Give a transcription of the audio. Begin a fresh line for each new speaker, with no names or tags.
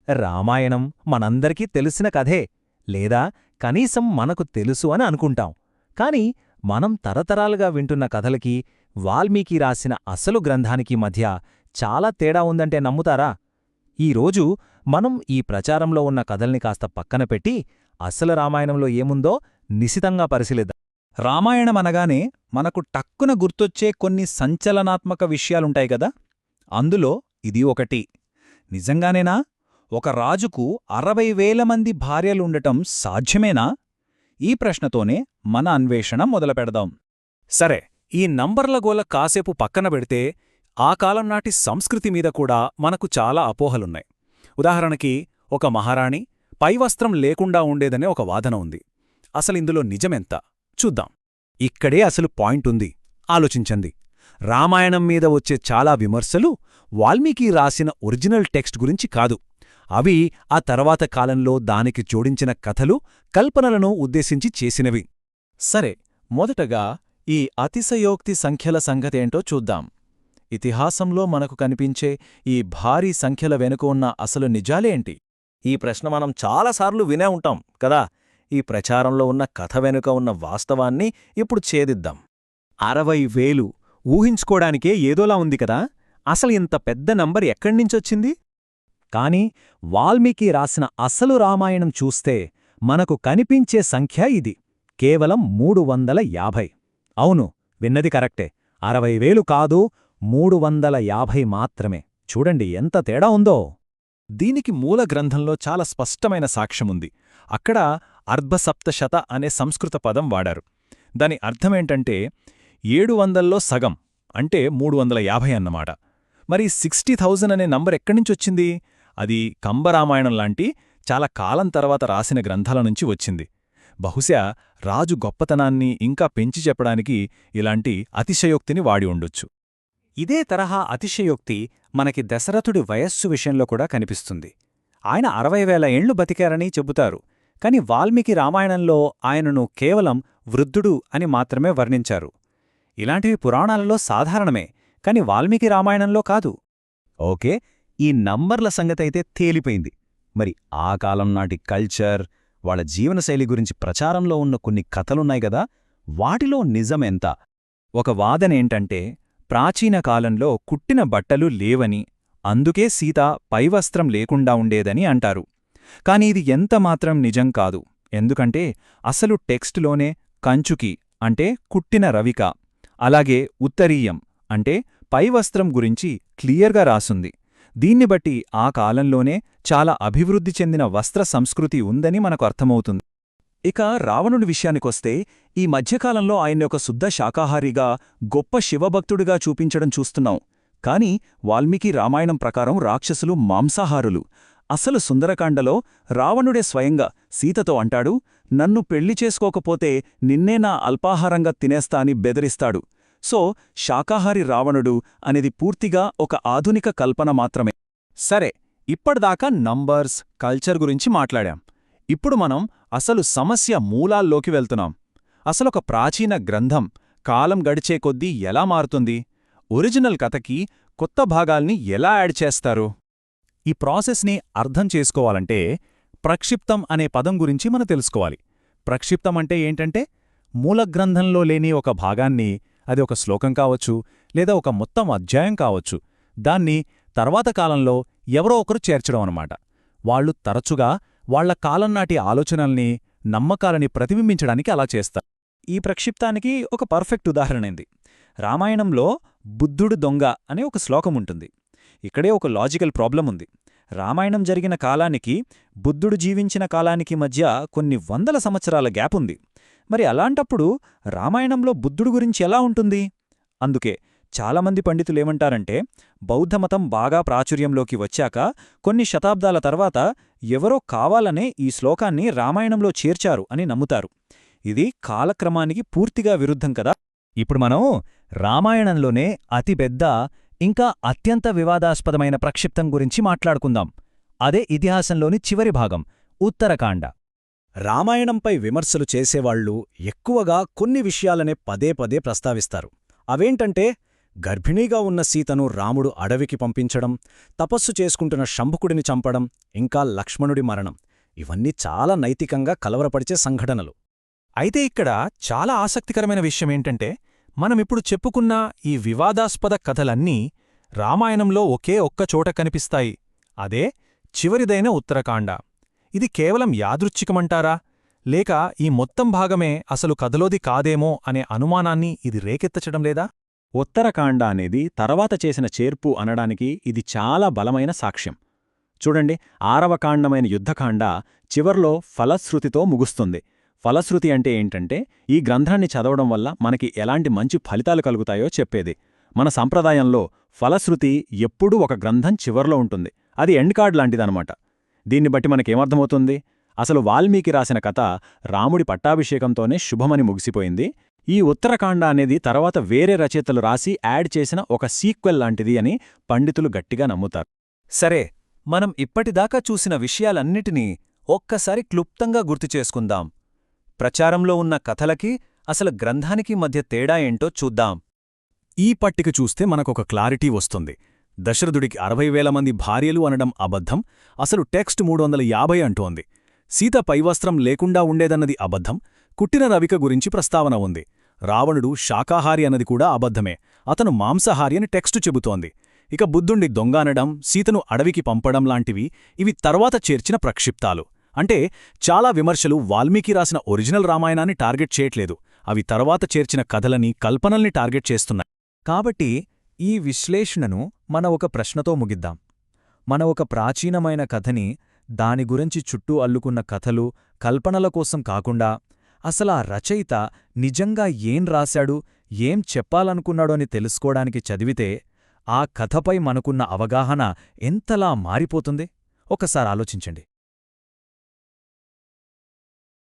రామాయణం మనందరికీ తెలిసిన కథే, లేదా కనీసం మనకు తెలుసు అని అనుకుంటాం. కాని మనం తరతరాలుగా వింటున్న కథలకి, వాల్మీకి రాసిన అసలు గ్రంథానికి మధ్య చాలా తేడా ఉందంటే నమ్ముతారా? ఈరోజు మనం ఈ ప్రచారంలో ఉన్న కథల్ని కాస్త పక్కన పెట్టి అసలు రామాయణంలో ఏముందో నిశితంగా పరిశీలిద్దాం.
రామాయణమనగానే మనకు టక్కున గుర్తొచ్చే కొన్ని సంచలనాత్మక విషయాలుంటాయి గదా, అందులో ఇది ఒకటి. నిజంగానేనా? ఒక రాజుకు 60,000 మంది భార్యలుండటం సాధ్యమేనా? ఈ ప్రశ్నతోనే మన అన్వేషణ మొదలుపెడదాం.
సరే, ఈ నంబర్ల గోల కాసేపు పక్కన పెడితే ఆ కాలం నాటి సంస్కృతి మీద కూడా మనకు చాలా అపోహలున్నాయి. ఉదాహరణకి, ఒక మహారాణి పైవస్త్రం లేకుండా ఉండేదనే ఒక వాదన ఉంది. అసలిందులో నిజమెంత చూద్దాం. ఇక్కడే అసలు పాయింటుంది, ఆలోచించండి. రామాయణం మీద వచ్చే చాలా విమర్శలు వాల్మీకి రాసిన ఒరిజినల్ టెక్స్ట్ గురించి కాదు. అవి ఆ తర్వాత కాలంలో దానికి జోడించిన కథలు, కల్పనలను ఉద్దేశించి చేసినవి.
సరే, మొదటగా ఈ అతిశయోక్తి సంఖ్యల సంగతేంటో చూద్దాం. ఇతిహాసంలో మనకు కనిపించే ఈ భారీ సంఖ్యల వెనుక ఉన్న అసలు నిజాలేంటి?
ఈ ప్రశ్న మనం చాలాసార్లు వినే ఉంటాం కదా. ఈ ప్రచారంలో ఉన్న కథ వెనుక ఉన్న వాస్తవాన్ని ఇప్పుడు ఛేదిద్దాం. 60,000 ఊహించుకోడానికే ఏదోలా ఉంది కదా. అసలు ఇంత పెద్ద నంబర్ ఎక్కడ్నించొచ్చింది? కాని వాల్మీకి రాసిన అసలు రామాయణం చూస్తే మనకు కనిపించే సంఖ్య ఇది, కేవలం 350. అవును, విన్నది కరెక్టే. 60,000 కాదు, 350 మాత్రమే. చూడండి ఎంత తేడా ఉందో.
దీనికి మూల గ్రంథంలో చాలా స్పష్టమైన సాక్ష్యముంది. అక్కడ అర్ధసప్తశత అనే సంస్కృత పదం వాడారు. దాని అర్థమేంటంటే 700లో సగం, అంటే 350 అన్నమాట. మరి 60,000 అనే నంబర్ ఎక్కడ్నించొచ్చింది? అది కంబరామాయణం లాంటి చాలా కాలం తర్వాత రాసిన గ్రంథాల నుంచి వచ్చింది. బహుశా రాజు గొప్పతనాన్ని ఇంకా పెంచి చెప్పడానికి ఇలాంటి అతిశయోక్తిని వాడి ఉండొచ్చు.
ఇదే తరహా అతిశయోక్తి మనకి దశరథుడి వయస్సు విషయంలో కూడా కనిపిస్తుంది. ఆయన 60,000 ఏండ్లు బతికారని చెబుతారు. కాని వాల్మీకి రామాయణంలో ఆయనను కేవలం వృద్ధుడు అని మాత్రమే వర్ణించారు. ఇలాంటివి పురాణాలలో సాధారణమే, కాని వాల్మీకి రామాయణంలో కాదు.
ఓకే, ఈ నంబర్ల సంగతైతే తేలిపోయింది. మరి ఆ కాలం నాటి కల్చర్, వాళ్ళ జీవనశైలి గురించి ప్రచారంలో ఉన్న కొన్ని కథలున్నాయి గదా, వాటిలో నిజమెంత?
ఒక వాదనేంటంటే, ప్రాచీన కాలంలో కుట్టిన బట్టలు లేవని, అందుకే సీత పైవస్త్రం లేకుండా ఉండేదని అంటారు. కాని ఇది ఎంతమాత్రం నిజం కాదు. ఎందుకంటే అసలు టెక్స్టులోనే కంచుకి అంటే కుట్టిన రవిక, అలాగే ఉత్తరీయం అంటే పైవస్త్రం గురించి క్లియర్గా రాసుంది. దీన్ని బట్టి ఆ కాలంలోనే చాలా అభివృద్ధి చెందిన వస్త్ర సంస్కృతి ఉందని మనకు అర్థమవుతుంది.
ఇక రావణుడి విషయానికొస్తే, ఈ మధ్యకాలంలో ఆయన్ని ఒక శుద్ధ శాకాహారిగా, గొప్ప శివభక్తుడిగా చూపించడం చూస్తున్నాం. కాని వాల్మీకి రామాయణం ప్రకారం రాక్షసులు మాంసాహారులు. అసలు సుందరకాండలో రావణుడే స్వయంగా సీతతో అంటాడు, నన్ను పెళ్లి చేసుకోకపోతే నిన్నే నా అల్పాహారంగా తినేస్తా అని బెదిరిస్తాడు. సో శాకాహారి రావణుడు అనేది పూర్తిగా ఒక ఆధునిక కల్పన మాత్రమే.
సరే, ఇప్పటిదాకా నంబర్స్, కల్చర్ గురించి మాట్లాడాం. ఇప్పుడు మనం అసలు సమస్య మూలాల్లోకి వెళ్తున్నాం. అసలొక ప్రాచీన గ్రంథం కాలం గడిచే కొద్దీ ఎలా మారుతుంది? ఒరిజినల్ కథకి కొత్త భాగాల్ని ఎలా యాడ్ చేస్తారు? ఈ ప్రాసెస్ని అర్థం చేసుకోవాలంటే ప్రక్షిప్తం అనే పదం గురించి మనం తెలుసుకోవాలి. ప్రక్షిప్తం అంటే ఏంటంటే, మూలగ్రంథంలో లేని ఒక భాగాన్ని, అది ఒక శ్లోకం కావచ్చు, లేదా ఒక మొత్తం అధ్యాయం కావచ్చు, దాన్ని తర్వాత కాలంలో ఎవరో ఒకరు చేర్చడం అన్నమాట. వాళ్లు తరచుగా వాళ్ల కాలంనాటి ఆలోచనల్ని, నమ్మకాలని ప్రతిబింబించడానికి అలా చేస్తారు. ఈ ప్రక్షిప్తానికి ఒక పర్ఫెక్ట్ ఉదాహరణేంది. రామాయణంలో బుద్ధుడు దొంగ అనే ఒక శ్లోకముంటుంది. ఇక్కడే ఒక లాజికల్ ప్రాబ్లం ఉంది. రామాయణం జరిగిన కాలానికి, బుద్ధుడు జీవించిన కాలానికి మధ్య కొన్ని వందల సంవత్సరాల గ్యాప్ ఉంది. మరి అలాంటప్పుడు రామాయణంలో బుద్ధుడు గురించి ఎలా ఉంటుంది? అందుకే చాలామంది పండితులేమంటారంటే, బౌద్ధమతం బాగా ప్రాచుర్యంలోకి వచ్చాక కొన్ని శతాబ్దాల తర్వాత ఎవరో కావాలనే ఈ శ్లోకాన్ని రామాయణంలో చేర్చారు అని నమ్ముతారు. ఇది కాలక్రమానికి పూర్తిగా విరుద్ధం కదా.
ఇప్పుడు మనం రామాయణంలోనే అతిపెద్ద, ఇంకా అత్యంత వివాదాస్పదమైన ప్రక్షిప్తం గురించి మాట్లాడుకుందాం. అదే ఇతిహాసంలోని చివరి భాగం, ఉత్తరకాండ.
రామాయణంపై విమర్శలు చేసేవాళ్లు ఎక్కువగా కొన్ని విషయాలనే పదే పదే ప్రస్తావిస్తారు. అవేంటంటే,
గర్భిణీగా ఉన్న సీతను రాముడు అడవికి పంపించడం, తపస్సు చేసుకుంటున్న శంభుకుడిని చంపడం, ఇంకా లక్ష్మణుడి మరణం ఇవన్నీ చాలా నైతికంగా కలవరపరిచే సంఘటనలు.
అయితే ఇక్కడ చాలా ఆసక్తికరమైన విషయమేంటంటే, మనమిప్పుడు చెప్పుకున్న ఈ వివాదాస్పద కథలన్నీ రామాయణంలో ఒకే ఒక్క చోట కనిపిస్తాయి. అదే చివరిదైన ఉత్తరకాండ. ఇది కేవలం యాదృచ్ఛికమంటారా, లేక ఈ మొత్తం భాగమే అసలు కథలోది కాదేమో అనే అనుమానాన్ని ఇది రేకెత్తచడం లేదా?
ఉత్తరకాండ అనేది తర్వాత చేసిన చేర్పు అనడానికి ఇది చాలా బలమైన సాక్ష్యం. చూడండి, 6వ కాండమైన యుద్ధకాండ చివర్లో ఫలశ్రుతితో ముగుస్తుంది. ఫలశ్రుతి అంటే ఏంటంటే, ఈ గ్రంథాన్ని చదవడం వల్ల మనకి ఎలాంటి మంచి ఫలితాలు కలుగుతాయో చెప్పేది. మన సంప్రదాయంలో ఫలశ్రుతి ఎప్పుడూ ఒక గ్రంథం చివర్లో ఉంటుంది. అది ఎండ్ కార్డ్ లాంటిదనమాట. దీన్ని బట్టి మనకేమర్థమవుతుంది? అసలు వాల్మీకి రాసిన కథ రాముడి పట్టాభిషేకంతోనే శుభమని ముగిసిపోయింది. ఈ ఉత్తరకాండ అనేది తర్వాత వేరే రచయితలు రాసి యాడ్ చేసిన ఒక సీక్వెల్ లాంటిది అని పండితులు గట్టిగా నమ్ముతారు.
సరే, మనం ఇప్పటిదాకా చూసిన విషయాలన్నిటినీ ఒక్కసారి క్లుప్తంగా గుర్తుచేసుకుందాం. ప్రచారంలో ఉన్న కథలకి అసలు గ్రంథానికి మధ్య తేడా ఏంటో చూద్దాం. ఈ పట్టిక చూస్తే మనకొక క్లారిటీ వస్తుంది. దశరథుడికి 60,000 మంది భార్యలు అనడం అబద్ధం, అసలు టెక్స్ట్ 350 అంటోంది. సీత పైవస్త్రం లేకుండా ఉండేదన్నది అబద్ధం, కుట్టిన రవిక గురించి ప్రస్తావన ఉంది. రావణుడు శాకాహారి అన్నది కూడా అబద్ధమే, అతను మాంసాహారి అని టెక్స్టు చెబుతోంది. ఇక బుద్ధుణ్ణి దొంగ అనడం, సీతను అడవికి పంపడం లాంటివి ఇవి తర్వాత చేర్చిన ప్రక్షిప్తాలు. అంటే చాలా విమర్శలు వాల్మీకి రాసిన ఒరిజినల్ రామాయణాన్ని టార్గెట్ చేయట్లేదు, అవి తర్వాత చేర్చిన కథలని, కల్పనల్ని టార్గెట్ చేస్తున్నాయి. కాబట్టి ఈ విశ్లేషణను మన ఒక ప్రశ్నతో ముగిద్దాం. మన ఒక ప్రాచీనమైన కథని, దాని గురించి చుట్టూ అల్లుకున్న కథలు, కల్పనల కోసం కాకుండా అసలా రచయిత నిజంగా ఏం రాశాడు, ఏం చెప్పాలనుకున్నాడో అని తెలుసుకోవడానికి చదివితే ఆ కథపై మనకున్న అవగాహన ఎంతలా మారిపోతుంది? ఒకసారి ఆలోచించండి.